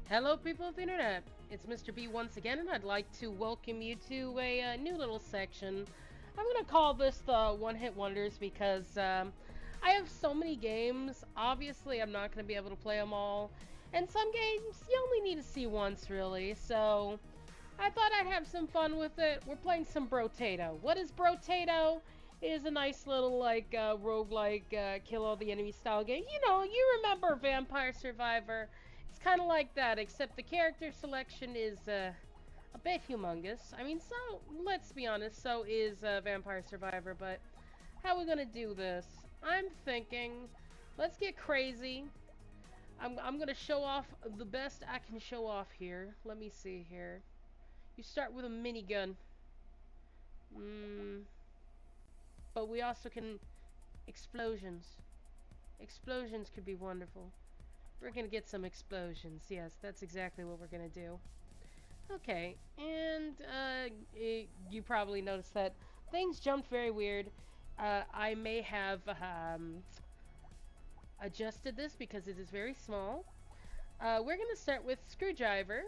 Hello, people of the internet. It's Mr. B once again, and I'd like to welcome you to a new little section. I'm gonna call this the One-Hit Wonders because I have so many games. Obviously, I'm not gonna be able to play them all, and some games you only need to see once, really. So I thought I'd have some fun with it. We're playing some Brotato. What is Brotato? It is a nice little roguelike kill all the enemy style game. You remember Vampire Survivor. It's kind of like that, except the character selection is a bit humongous. I mean, so let's be honest, so is Vampire Survivor. But how are we gonna do this? I'm thinking, let's get crazy. I'm gonna show off the best I can show off here. Let me see here. You start with a minigun. Mm, but we also can explosions. Explosions could be wonderful. We're gonna get some explosions. Yes, that's exactly what we're gonna do. Okay, and you probably noticed that things jumped very weird. I may have adjusted this because it is very small. We're gonna start with screwdriver.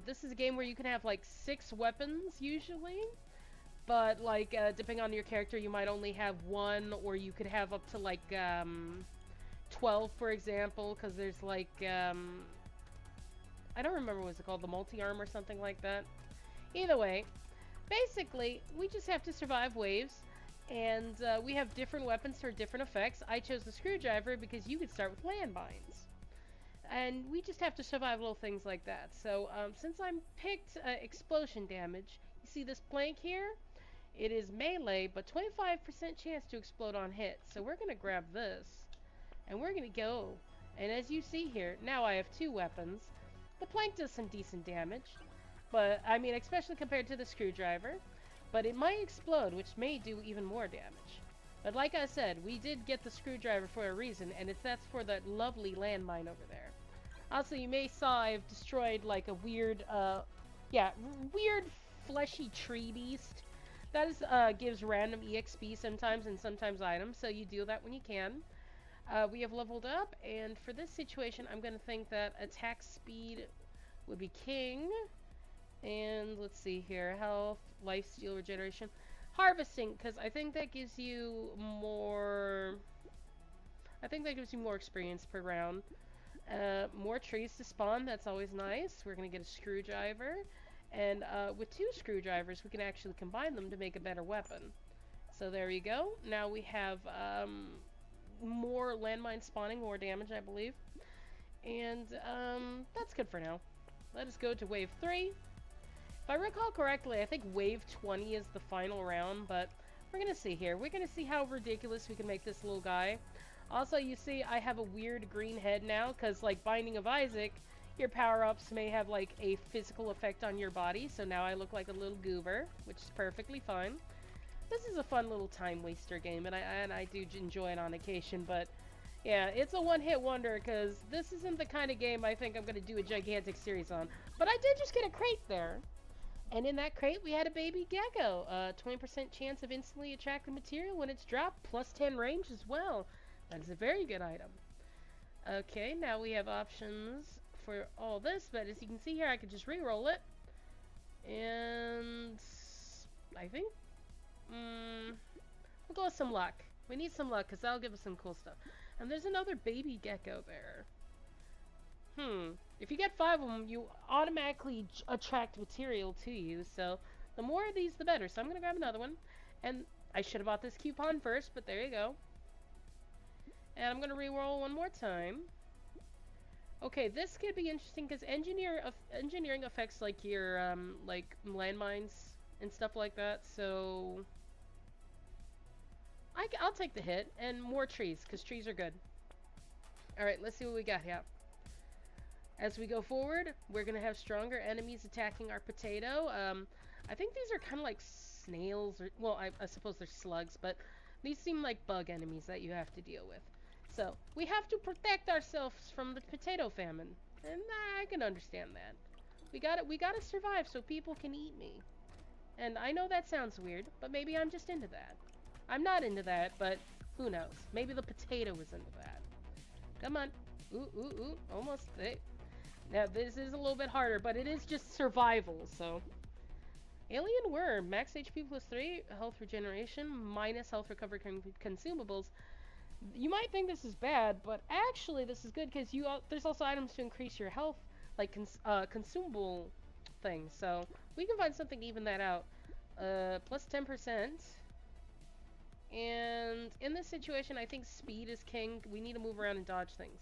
This is a game where you can have like 6 weapons usually, but depending on your character, you might only have one, or you could have up to 12, for example, because there's I don't remember what's it called, the multi-arm or something like that. Either way, basically, we just have to survive waves, and we have different weapons for different effects. I chose the screwdriver because you could start with landmines. And we just have to survive little things like that. So, since I'm picked explosion damage, you see this plank here? It is melee, but 25% chance to explode on hit. So we're going to grab this, and we're going to go. And as you see here, now I have 2 weapons. The plank does some decent damage, but I mean, especially compared to the screwdriver. But it might explode, which may do even more damage. But like I said, we did get the screwdriver for a reason, and that's for that lovely landmine over there. Also, you may saw I've destroyed like a weird, weird fleshy tree beast. That is, gives random EXP sometimes and sometimes items, so you do that when you can. We have leveled up, and for this situation, I'm going to think that attack speed would be king. And let's see here, health, life steal, regeneration. Harvesting, because I think that gives you more... I think that gives you more experience per round. More trees to spawn, that's always nice. We're going to get a screwdriver. And with 2 screwdrivers, we can actually combine them to make a better weapon. So there you go. Now we have more landmine spawning, more damage, I believe. And that's good for now. Let us go to wave 3. If I recall correctly, I think wave 20 is the final round, but we're going to see here. We're going to see how ridiculous we can make this little guy. Also, you see, I have a weird green head now, because, like, Binding of Isaac, your power-ups may have, like, a physical effect on your body, so now I look like a little goober, which is perfectly fine. This is a fun little time-waster game, and I do enjoy it on occasion, but, yeah, it's a one-hit wonder, because this isn't the kind of game I think I'm going to do a gigantic series on. But I did just get a crate there. And in that crate, we had a baby gecko. 20% chance of instantly attracting material when it's dropped, plus 10 range as well. That is a very good item. Okay, now we have options for all this, but as you can see here, I can just re-roll it. And I think we'll go with some luck. We need some luck, because that'll give us some cool stuff. And there's another baby gecko there. If you get 5 of them, you automatically attract material to you, so the more of these, the better. So I'm going to grab another one. And I should have bought this coupon first, but there you go. And I'm going to re-roll one more time. Okay, this could be interesting because engineering affects like your like landmines and stuff like that. So I'll take the hit and more trees because trees are good. All right, let's see what we got here. As we go forward, we're gonna have stronger enemies attacking our potato. I think these are kind of like snails, or well, I suppose they're slugs, but these seem like bug enemies that you have to deal with. So, we have to protect ourselves from the potato famine. And I can understand that. We gotta survive so people can eat me. And I know that sounds weird, but maybe I'm just into that. I'm not into that, but who knows? Maybe the potato is into that. Come on. Ooh, ooh, ooh. Almost. Hey. Now, this is a little bit harder, but it is just survival, so... Alien Worm, max HP plus 3, health regeneration, minus health recovery consumables. You might think this is bad, but actually this is good because there's also items to increase your health, like consumable things. So we can find something to even that out. Plus 10%. And in this situation, I think speed is king. We need to move around and dodge things.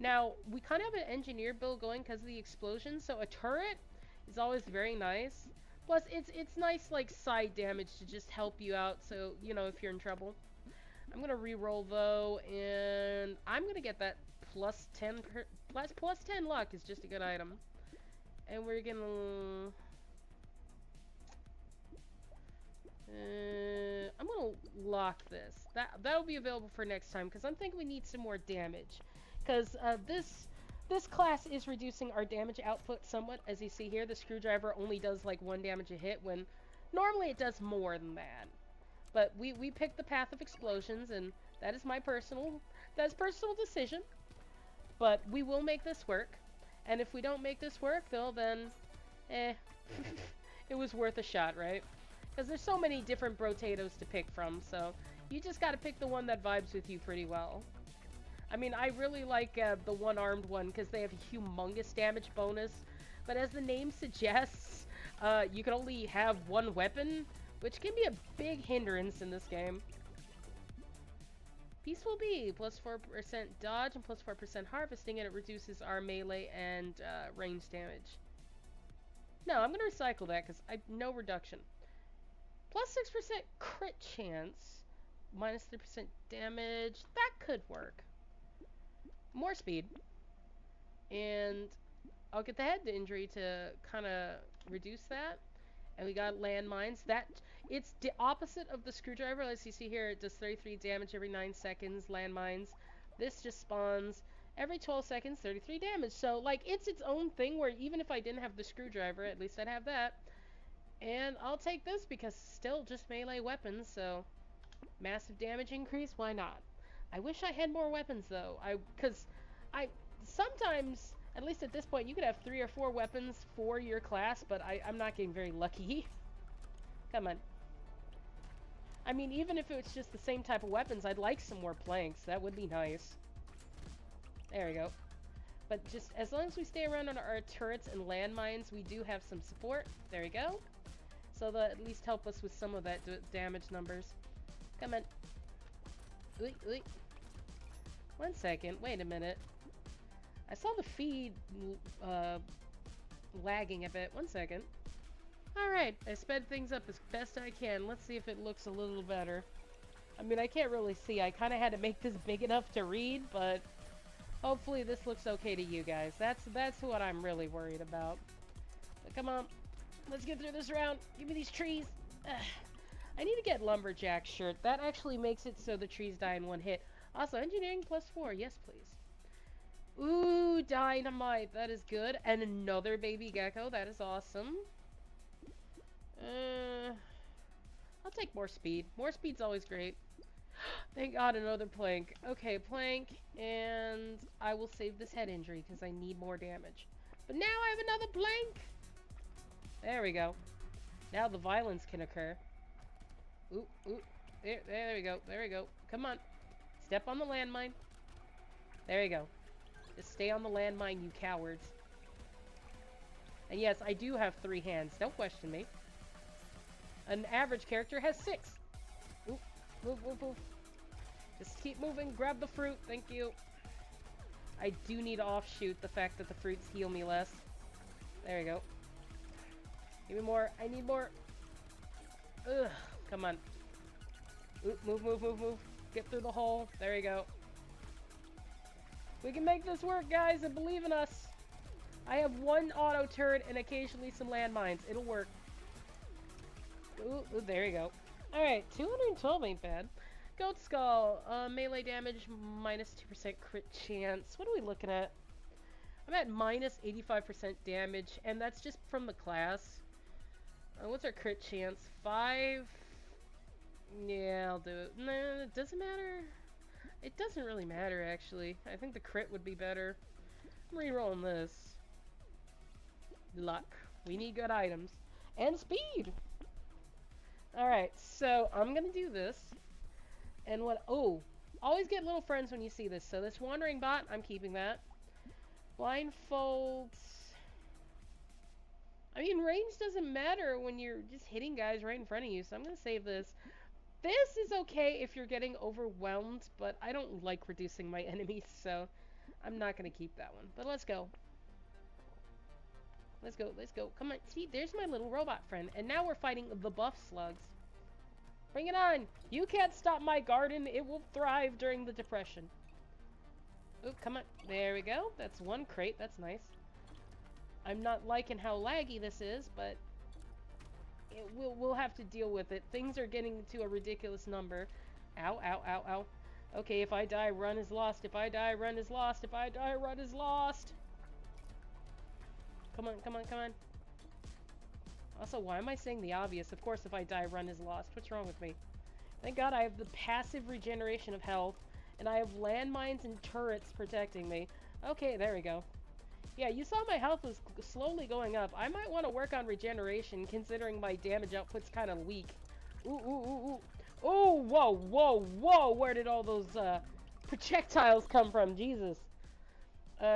Now, we kind of have an engineer build going because of the explosion, so a turret is always very nice. Plus, it's nice, like, side damage to just help you out, so, you know, if you're in trouble. I'm gonna re-roll, though, and I'm gonna get that plus 10 luck is just a good item. And we're gonna... I'm gonna lock this. That'll be available for next time, because I'm thinking we need some more damage. Because, this class is reducing our damage output somewhat. As you see here, the screwdriver only does like 1 damage a hit when normally it does more than that. But we picked the path of explosions, and that is my personal decision. But we will make this work. And if we don't make this work, though, then it was worth a shot, right? Because there's so many different Brotatos to pick from, so you just gotta pick the one that vibes with you pretty well. I mean, I really like the one-armed one because they have a humongous damage bonus. But as the name suggests, you can only have one weapon, which can be a big hindrance in this game. Peaceful Bee, plus 4% dodge and plus 4% harvesting, and it reduces our melee and range damage. No, I'm going to recycle that because no reduction. Plus 6% crit chance, minus 3% damage. That could work. More speed, and I'll get the head injury to kind of reduce that. And we got landmines. It's the opposite of the screwdriver. As you see here, it does 33 damage every 9 seconds. Landmines. This just spawns every 12 seconds, 33 damage. So, like, it's its own thing where even if I didn't have the screwdriver, at least I'd have that. And I'll take this because still just melee weapons, so massive damage increase, why not? I wish I had more weapons, though. Because sometimes, at least at this point, you could have 3 or 4 weapons for your class, but I'm not getting very lucky. Come on. I mean, even if it was just the same type of weapons, I'd like some more planks. That would be nice. There we go. But just as long as we stay around on our turrets and landmines, we do have some support. There we go. So they'll at least help us with some of that damage numbers. Come on. Oy, oy. 1 second, wait a minute. I saw the feed lagging a bit. 1 second. Alright, I sped things up as best I can. Let's see if it looks a little better. I mean, I can't really see. I kind of had to make this big enough to read, but hopefully this looks okay to you guys. That's what I'm really worried about. But come on. Let's get through this round. Give me these trees. Ugh. I need to get Lumberjack's shirt. That actually makes it so the trees die in 1 hit. Also, engineering plus 4. Yes, please. Ooh, dynamite. That is good. And another baby gecko. That is awesome. I'll take more speed. More speed's always great. Thank God, another plank. Okay, plank. And I will save this head injury because I need more damage. But now I have another plank. There we go. Now the violence can occur. Ooh, ooh. There we go. There we go. Come on. Step on the landmine. There you go. Just stay on the landmine, you cowards. And yes, I do have 3 hands. Don't question me. An average character has 6. Ooh, move, move, move. Just keep moving. Grab the fruit. Thank you. I do need to offshoot the fact that the fruits heal me less. There we go. Give me more. I need more. Ugh. Come on. Ooh, move, move, move, move. Get through the hole. There we go. We can make this work, guys, and believe in us. I have 1 auto turret and occasionally some landmines. It'll work. Ooh, ooh, there you go. Alright, 212 ain't bad. Goat Skull. Melee damage, minus 2% crit chance. What are we looking at? I'm at minus 85% damage, and that's just from the class. What's our crit chance? 5? Yeah, I'll do it. No, it doesn't matter. It doesn't really matter, actually. I think the crit would be better. I'm re-rolling this. Luck. We need good items. And speed! Alright, so I'm gonna do this. And what... Oh! Always get little friends when you see this. So this wandering bot, I'm keeping that. Blindfolds... I mean, range doesn't matter when you're just hitting guys right in front of you, so I'm gonna save this. This is okay if you're getting overwhelmed, but I don't like reducing my enemies, so I'm not gonna keep that one. But let's go. Let's go, let's go. Come on, see, there's my little robot friend. And now we're fighting the buff slugs. Bring it on! You can't stop my garden, it will thrive during the depression. Oh, come on. There we go. That's one crate, that's nice. I'm not liking how laggy this is, but we'll have to deal with it. Things are getting to a ridiculous number. Ow, ow, ow, ow. Okay, if I die, run is lost. If I die, run is lost. If I die, run is lost. Come on, come on, come on. Also, why am I saying the obvious? Of course, if I die, run is lost. What's wrong with me? Thank God I have the passive regeneration of health, and I have landmines and turrets protecting me. Okay, there we go. Yeah, you saw my health was slowly going up. I might want to work on regeneration, considering my damage output's kind of weak. Ooh, ooh, ooh, ooh. Oh, whoa, whoa, whoa! Where did all those, projectiles come from? Jesus.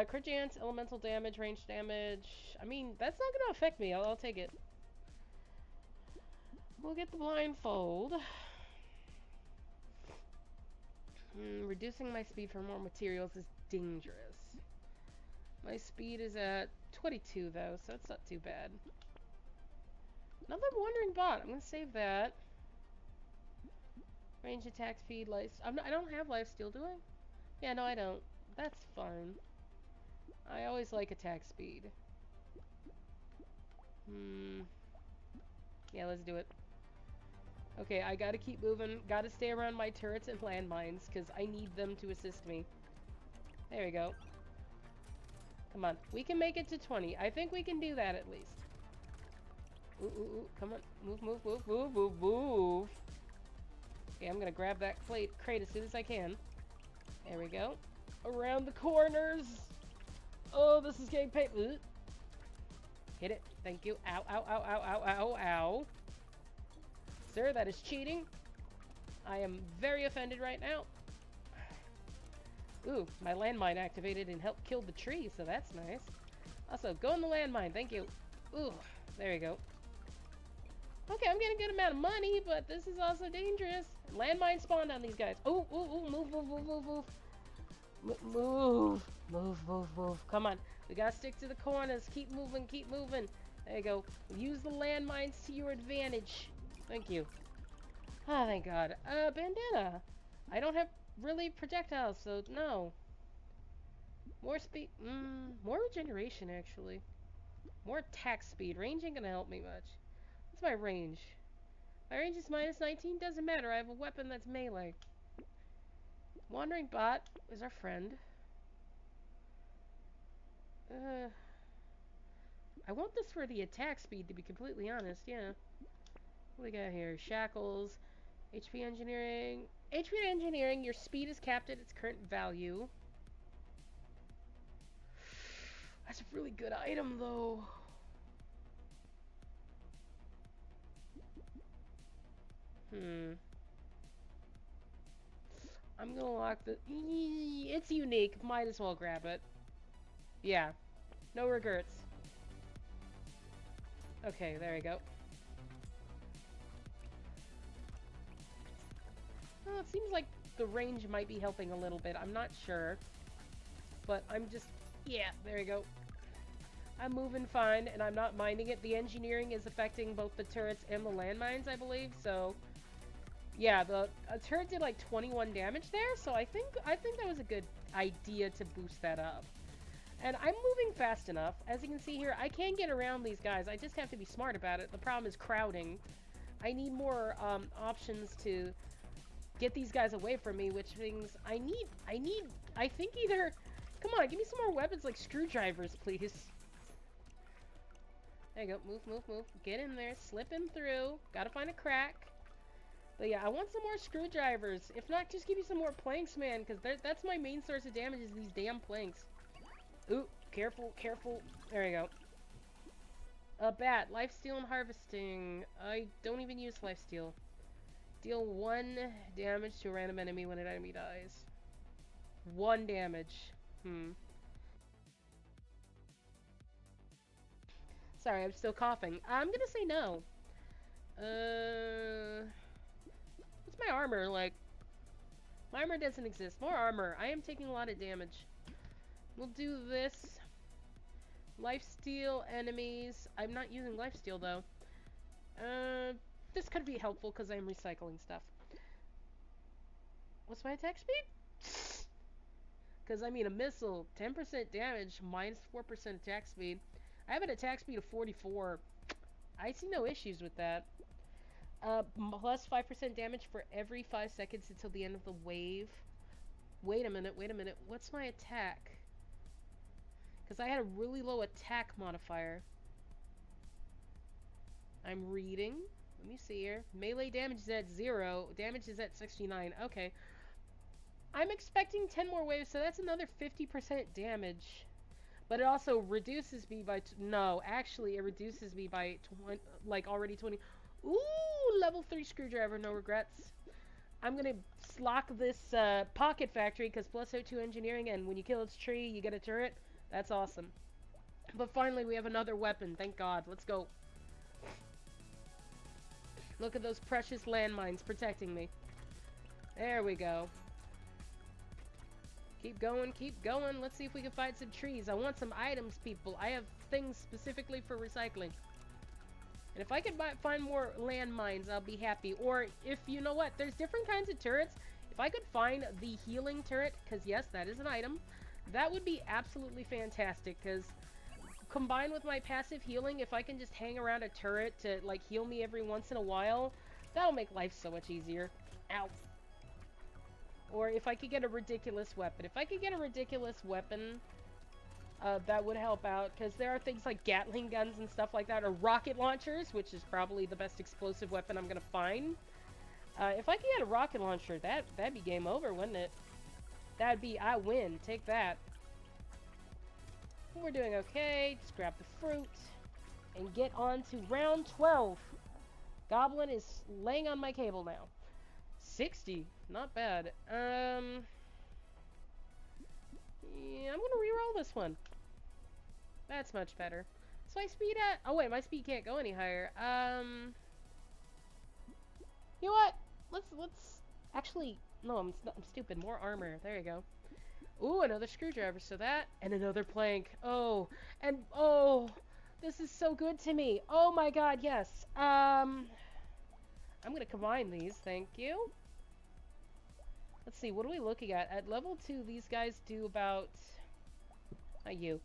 Crit chance, elemental damage, range damage. I mean, that's not gonna affect me. I'll take it. We'll get the blindfold. Reducing my speed for more materials is dangerous. My speed is at 22 though, so it's not too bad. Another wandering bot. I'm gonna save that. Range attack speed, life. I don't have lifesteal, do I? Yeah, no, I don't. That's fine. I always like attack speed. Yeah, let's do it. Okay, I gotta keep moving. Gotta stay around my turrets and landmines, because I need them to assist me. There we go. Come on. We can make it to 20. I think we can do that at least. Ooh, ooh, ooh. Come on. Move, move, move, move, move, move. Okay, I'm gonna grab that crate as soon as I can. There we go. Around the corners. Oh, this is getting paid. Hit it. Thank you. Ow, ow, ow, ow, ow, ow, ow. Sir, that is cheating. I am very offended right now. Ooh, my landmine activated and helped kill the tree, so that's nice. Also, go in the landmine, thank you. Ooh, there you go. Okay, I'm getting a good amount of money, but this is also dangerous. Landmine spawned on these guys. Ooh, ooh, ooh, move, move, move, move, move. Move, move, move, move. Come on, we gotta stick to the corners. Keep moving, keep moving. There you go. Use the landmines to your advantage. Thank you. Ah, thank God. Bandana. I don't have really projectiles, so no. More speed. More regeneration, actually. More attack speed. Range ain't gonna help me much. What's my range? My range is minus 19. Doesn't matter. I have a weapon that's melee. Wandering bot is our friend. I want this for the attack speed, to be completely honest. Yeah. What do we got here? Shackles. HP engineering. HP engineering, your speed is capped at its current value. That's a really good item, though. I'm gonna lock the... It's unique. Might as well grab it. Yeah. No regrets. Okay, there we go. Well, it seems like the range might be helping a little bit. I'm not sure. But I'm just... Yeah, there we go. I'm moving fine, and I'm not minding it. The engineering is affecting both the turrets and the landmines, I believe, so... Yeah, the turret did like 21 damage there, so I think that was a good idea to boost that up. And I'm moving fast enough. As you can see here, I can get around these guys. I just have to be smart about it. The problem is crowding. I need more options to get these guys away from me, which means I think either... Come on, give me some more weapons like screwdrivers, please. There you go. Move, move, move. Get in there. Slip in through. Gotta find a crack. But yeah, I want some more screwdrivers. If not, just give me some more planks, man, because that's my main source of damage is these damn planks. Ooh, careful, careful. There you go. A bat. Lifesteal and harvesting. I don't even use lifesteal. Deal 1 damage to a random enemy when an enemy dies. 1 damage. Sorry, I'm still coughing. I'm gonna say no. What's my armor like? My armor doesn't exist. More armor. I am taking a lot of damage. We'll do this. Lifesteal enemies. I'm not using lifesteal though. This could be helpful because I'm recycling stuff. What's my attack speed? Because I mean a missile, 10% damage, minus 4% attack speed. I have an attack speed of 44. I see no issues with that. Plus 5% damage for every 5 seconds until the end of the wave. Wait a minute. What's my attack? Because I had a really low attack modifier. I'm reading. Let me see here. Melee damage is at 0. Damage is at 69. Okay. I'm expecting 10 more waves, so that's another 50% damage. But it also reduces me by... no, actually, it reduces me by... like, already 20... Ooh, level 3 screwdriver, no regrets. I'm gonna slock this pocket factory, because plus O2 engineering, and when you kill its tree, you get a turret. That's awesome. But finally, we have another weapon, thank God. Let's go. Look at those precious landmines protecting me. There we go. Keep going. Let's see if we can find some trees. I want some items, people. I have things specifically for recycling. And if I could find more landmines, I'll be happy. Or if, you know what, there's different kinds of turrets. If I could find the healing turret, because yes, that is an item, that would be absolutely fantastic. Because combined with my passive healing, if I can just hang around a turret to, like, heal me every once in a while, that'll make life so much easier. Ow. Or if I could get a ridiculous weapon. If I could get a ridiculous weapon, that would help out. Because there are things like Gatling guns and stuff like that. Or rocket launchers, which is probably the best explosive weapon I'm going to find. If I could get a rocket launcher, that'd be game over, wouldn't it? That'd be, I win. Take that. We're doing okay. Just grab the fruit. And get on to round 12. Goblin is laying on my cable now. 60. Not bad. Yeah, I'm gonna reroll this one. That's much better. So my speed at... oh wait, my speed can't go any higher. You know what? Let's... actually... no, I'm stupid. More armor. There you go. Ooh, another screwdriver. So that... and another plank. Oh. And... oh. This is so good to me. Oh my god, yes. I'm gonna combine these. Thank you. Let's see, what are we looking at? At level 2, these guys do about... not you.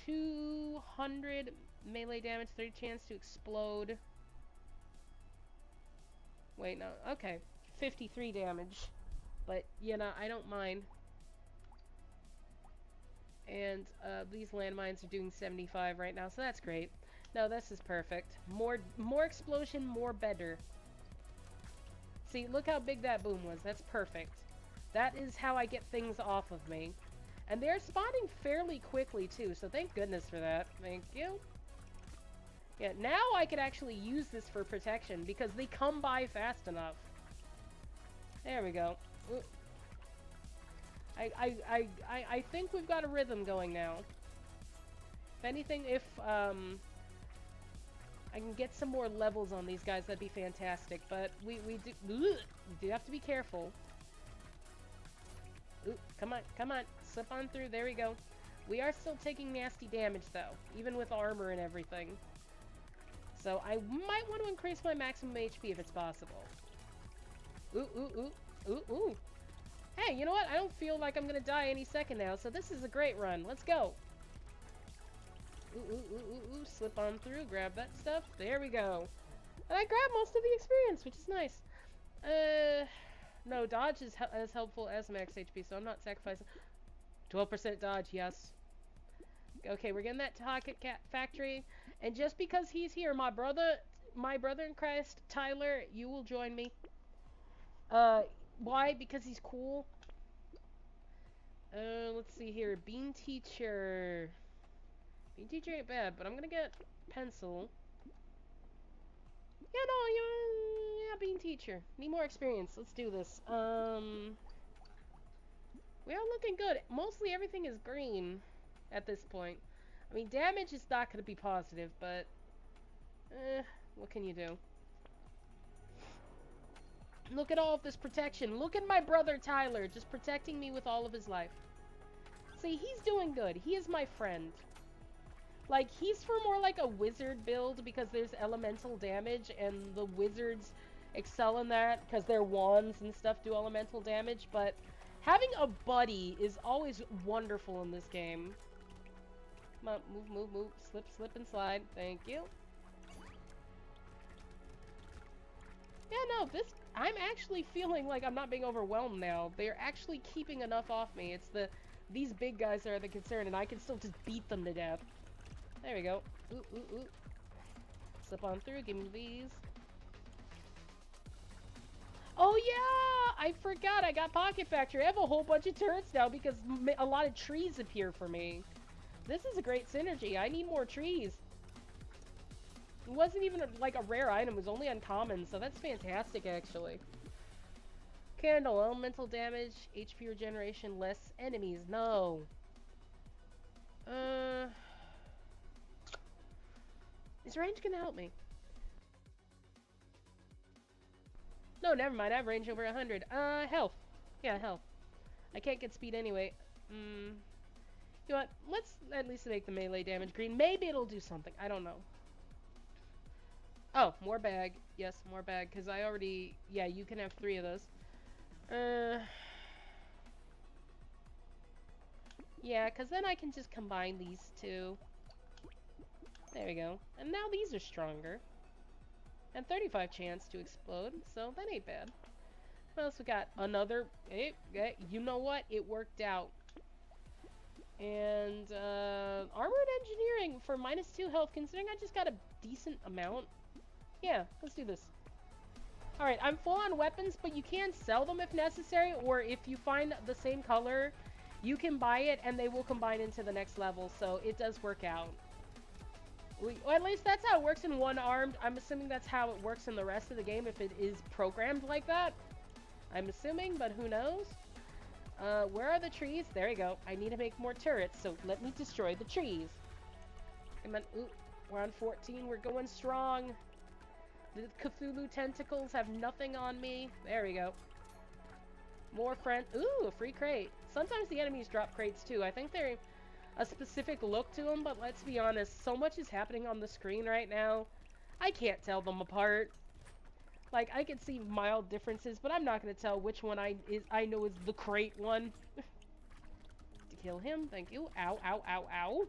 200 melee damage, 30 chance to explode. Wait, no. Okay. 53 damage. But, you know, I don't mind. And, these landmines are doing 75 right now, so that's great. No, this is perfect. More explosion, more better. See, look how big that boom was. That's perfect. That is how I get things off of me. And they're spawning fairly quickly, too, so thank goodness for that. Thank you. Yeah, now I could actually use this for protection, because they come by fast enough. There we go. Ooh. I think we've got a rhythm going now. If anything, if, I can get some more levels on these guys, that'd be fantastic, but we do have to be careful. Ooh, come on, slip on through, there we go. We are still taking nasty damage, though, even with armor and everything. So I might want to increase my maximum HP if it's possible. Ooh. Hey, you know what? I don't feel like I'm gonna die any second now, so this is a great run. Let's go. Ooh, slip on through, grab that stuff. There we go. And I grabbed most of the experience, which is nice. No, dodge is as helpful as max HP, so I'm not sacrificing. 12% dodge, yes. Okay, we're getting that Pocket Cat Factory. And just because he's here, my brother in Christ, Tyler, you will join me. Why? Because he's cool. Let's see here. Bean Teacher. teacher ain't bad, but I'm gonna get pencil. Yeah, no, yeah, bean teacher. Need more experience. Let's do this. We are looking good. Mostly everything is green at this point. I mean, damage is not going to be positive, but what can you do? Look at all of this protection. Look at my brother Tyler just protecting me with all of his life. See, he's doing good. He is my friend. Like, he's for more like a wizard build because there's elemental damage and the wizards excel in that because their wands and stuff do elemental damage, but having a buddy is always wonderful in this game. Come on, move, move, move. Slip, slip, and slide. Thank you. Yeah, no, this... I'm actually feeling like I'm not being overwhelmed now. They're actually keeping enough off me. It's these big guys that are the concern, and I can still just beat them to death. There we go. Ooh, ooh, ooh. Slip on through. Give me these. Oh yeah! I forgot I got Pocket Factory. I have a whole bunch of turrets now because a lot of trees appear for me. This is a great synergy. I need more trees. It wasn't even like a rare item. It was only uncommon, so that's fantastic actually. Candle, elemental damage, HP regeneration, less enemies. No. Is range gonna help me? No, never mind. I have range over 100. Health. Yeah, health. I can't get speed anyway. You know what? Let's at least make the melee damage green. Maybe it'll do something. I don't know. Oh, more bag. Yes, more bag. Because I already... Yeah, you can have 3 of those. Yeah, because then I can just combine these 2. There we go. And now these are stronger. And 35 chance to explode, so that ain't bad. What else we got? Another... you know what? It worked out. And, Armored Engineering for -2 health, considering I just got a decent amount. Yeah, let's do this. Alright, I'm full on weapons, but you can sell them if necessary, or if you find the same color, you can buy it and they will combine into the next level, so it does work out. Well, at least that's how it works in One-Armed. I'm assuming that's how it works in the rest of the game if it is programmed like that. I'm assuming, but who knows? Where are the trees? There we go. I need to make more turrets, so let me destroy the trees. Come on. Ooh, we're on 14. We're going strong. The Cthulhu tentacles have nothing on me. There we go. More friends. Ooh, a free crate. Sometimes the enemies drop crates too. I think they're a specific look to them, but let's be honest, so much is happening on the screen right now. I can't tell them apart. Like, I can see mild differences, but I'm not going to tell which one I know is the crate one. To kill him, thank you. Ow, ow, ow, ow.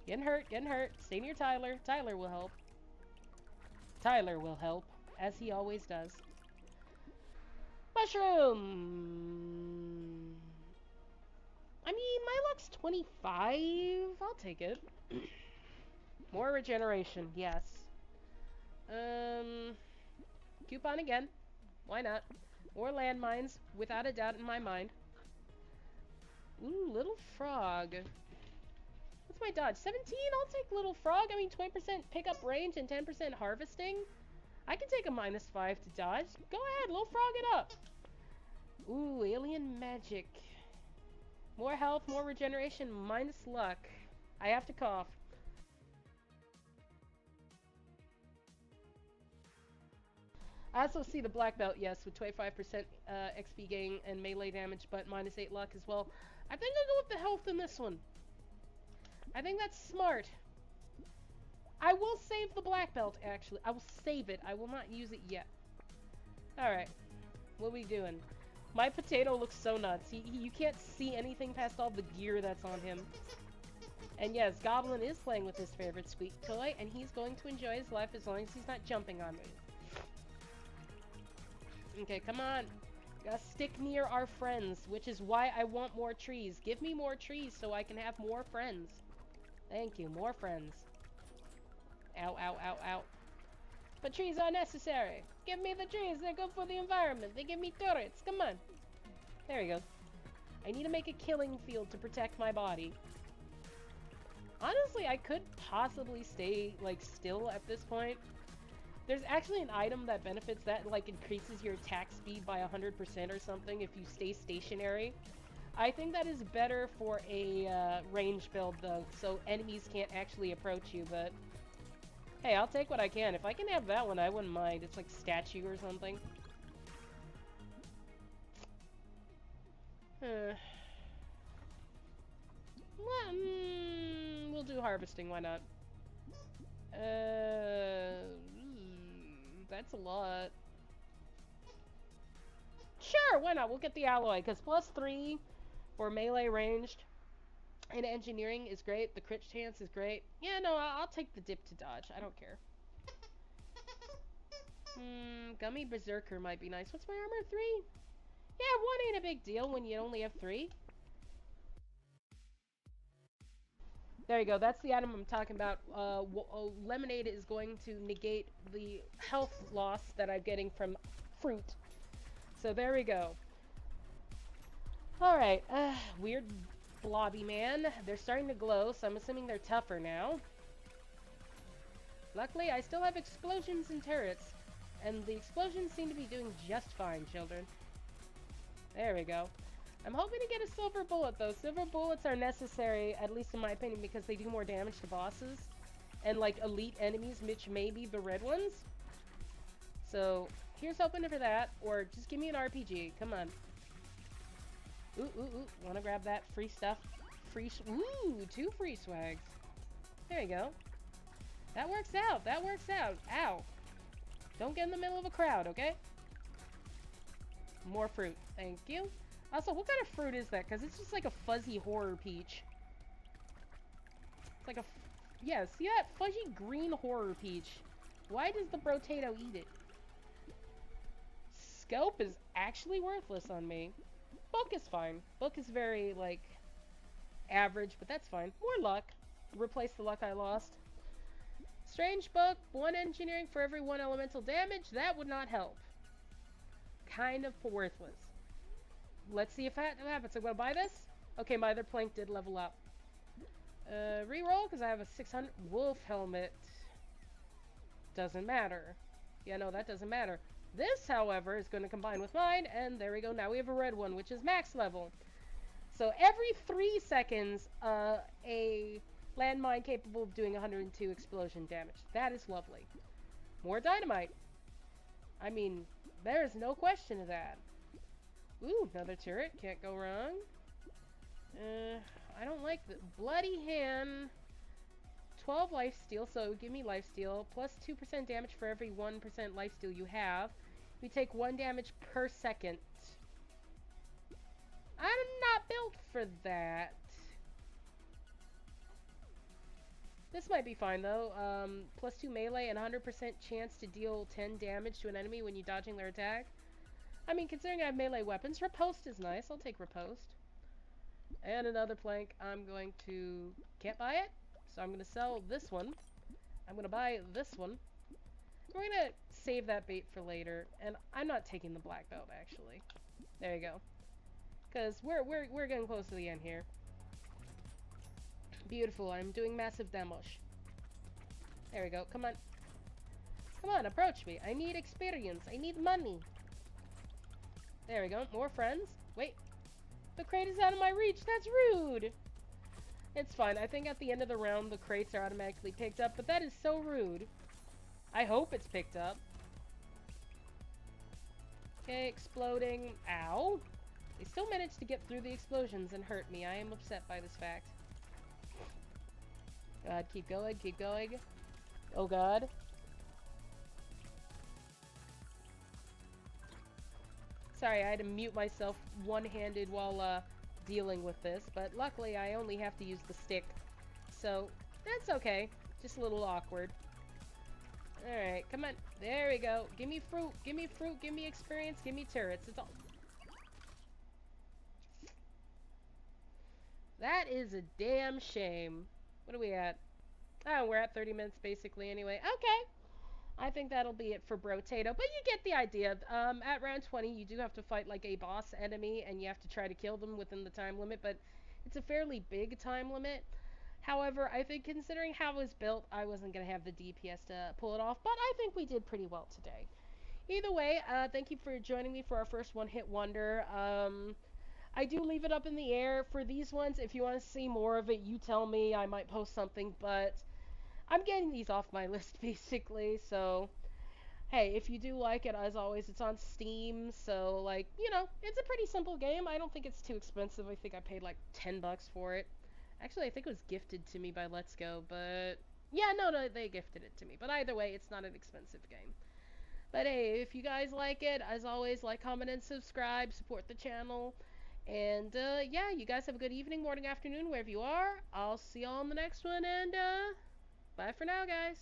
Getting hurt, getting hurt. Stay near Tyler. Tyler will help. Tyler will help, as he always does. Mushroom! I mean, my luck's 25. I'll take it. More regeneration, yes. Coupon again. Why not? More landmines, without a doubt in my mind. Ooh, little frog. What's my dodge? 17? I'll take little frog. I mean, 20% pickup range and 10% harvesting. I can take a -5 to dodge. Go ahead, little frog it up. Ooh, alien magic. More health, more regeneration, minus luck. I have to cough. I also see the black belt, yes, with 25% XP gain and melee damage, but -8 luck as well. I think I'll go with the health in this one. I think that's smart. I will save the black belt, actually. I will save it. I will not use it yet. Alright. What are we doing? My potato looks so nuts. You can't see anything past all the gear that's on him. And yes, Goblin is playing with his favorite squeak toy, and he's going to enjoy his life as long as he's not jumping on me. Okay, come on. Gotta stick near our friends, which is why I want more trees. Give me more trees so I can have more friends. Thank you, more friends. Ow, ow, ow, ow. But trees are necessary. Give me the trees, they're good for the environment. They give me turrets, come on. There we go. I need to make a killing field to protect my body. Honestly, I could possibly stay, like, still at this point. There's actually an item that benefits that, like, increases your attack speed by 100% or something if you stay stationary. I think that is better for a range build, though, so enemies can't actually approach you, but... Hey, I'll take what I can. If I can have that one, I wouldn't mind. It's like statue or something. Well, we'll do harvesting, why not? That's a lot. Sure, why not? We'll get the alloy, because +3 for melee ranged and engineering is great. The crit chance is great. Yeah, no, I'll take the dip to dodge. I don't care. Gummy Berserker might be nice. What's my armor? 3? Yeah, 1 ain't a big deal when you only have 3. There you go. That's the item I'm talking about. Lemonade is going to negate the health loss that I'm getting from fruit. So there we go. Alright, weird blobby man. They're starting to glow, so I'm assuming they're tougher now. Luckily, I still have explosions and turrets. And the explosions seem to be doing just fine, children. There we go. I'm hoping to get a silver bullet, though. Silver bullets are necessary, at least in my opinion, because they do more damage to bosses. And, like, elite enemies, which may be the red ones. So, here's hoping for that. Or just give me an RPG. Come on. Ooh. Wanna grab that free stuff? Ooh, 2 free swags. There you go. That works out. That works out. Ow. Don't get in the middle of a crowd, okay? More fruit. Thank you. Also, what kind of fruit is that? Because it's just like a fuzzy horror peach. It's like a... Yeah, see that fuzzy green horror peach? Why does the Brotato eat it? Scope is actually worthless on me. Book is fine. Book is very, like, average, but that's fine. More luck. Replace the luck I lost. Strange book. 1 engineering for every 1 elemental damage. That would not help. Kind of worthless. Let's see if that happens. I'm gonna buy this. Okay, my other plank did level up. Reroll, because I have a 600 wolf helmet. Doesn't matter. Yeah, no, that doesn't matter. This, however, is going to combine with mine, and there we go. Now we have a red one, which is max level. So every 3 seconds, a landmine capable of doing 102 explosion damage. That is lovely. More dynamite. I mean, there is no question of that. Ooh, another turret. Can't go wrong. I don't like the bloody hand. 12 lifesteal, so give me lifesteal. Plus 2% damage for every 1% lifesteal you have. We take 1 damage per second. I'm not built for that. This might be fine, though. Plus 2 melee and 100% chance to deal 10 damage to an enemy when you're dodging their attack. I mean, considering I have melee weapons, riposte is nice. I'll take riposte. And another plank. I'm going to... Can't buy it? So I'm going to sell this one. I'm going to buy this one. We're going to save that bait for later. And I'm not taking the black belt, actually. There you go. Because we're getting close to the end here. Beautiful. I'm doing massive demosh. There we go. Come on. Come on, approach me. I need experience. I need money. There we go. More friends. Wait. The crate is out of my reach. That's rude. It's fine. I think at the end of the round, the crates are automatically picked up, but that is so rude. I hope it's picked up. Okay, exploding. Ow. They still managed to get through the explosions and hurt me. I am upset by this fact. God, keep going, keep going. Oh god. Sorry, I had to mute myself one-handed while dealing with this, but luckily I only have to use the stick. So, that's okay. Just a little awkward. Alright, come on. There we go. Give me fruit, give me fruit, give me experience, give me turrets. It's all... That is a damn shame. What are we at? Oh, we're at 30 minutes basically anyway. Okay. I think that'll be it for Brotato, but you get the idea. At round 20, you do have to fight like a boss enemy, and you have to try to kill them within the time limit, but it's a fairly big time limit. However, I think considering how it was built, I wasn't going to have the DPS to pull it off, but I think we did pretty well today. Either way, thank you for joining me for our first one-hit wonder. I do leave it up in the air for these ones. If you want to see more of it, you tell me. I might post something, but I'm getting these off my list basically. So, hey, if you do like it, as always, it's on Steam. So, like, it's a pretty simple game. I don't think it's too expensive. I think I paid like $10 for it. Actually, I think it was gifted to me by Let's Go, but yeah, no, they gifted it to me. But either way, it's not an expensive game. But hey, if you guys like it, as always, like, comment, and subscribe. Support the channel. And yeah, you guys have a good evening, morning, afternoon, wherever you are. I'll see y'all on the next one, and bye for now, guys.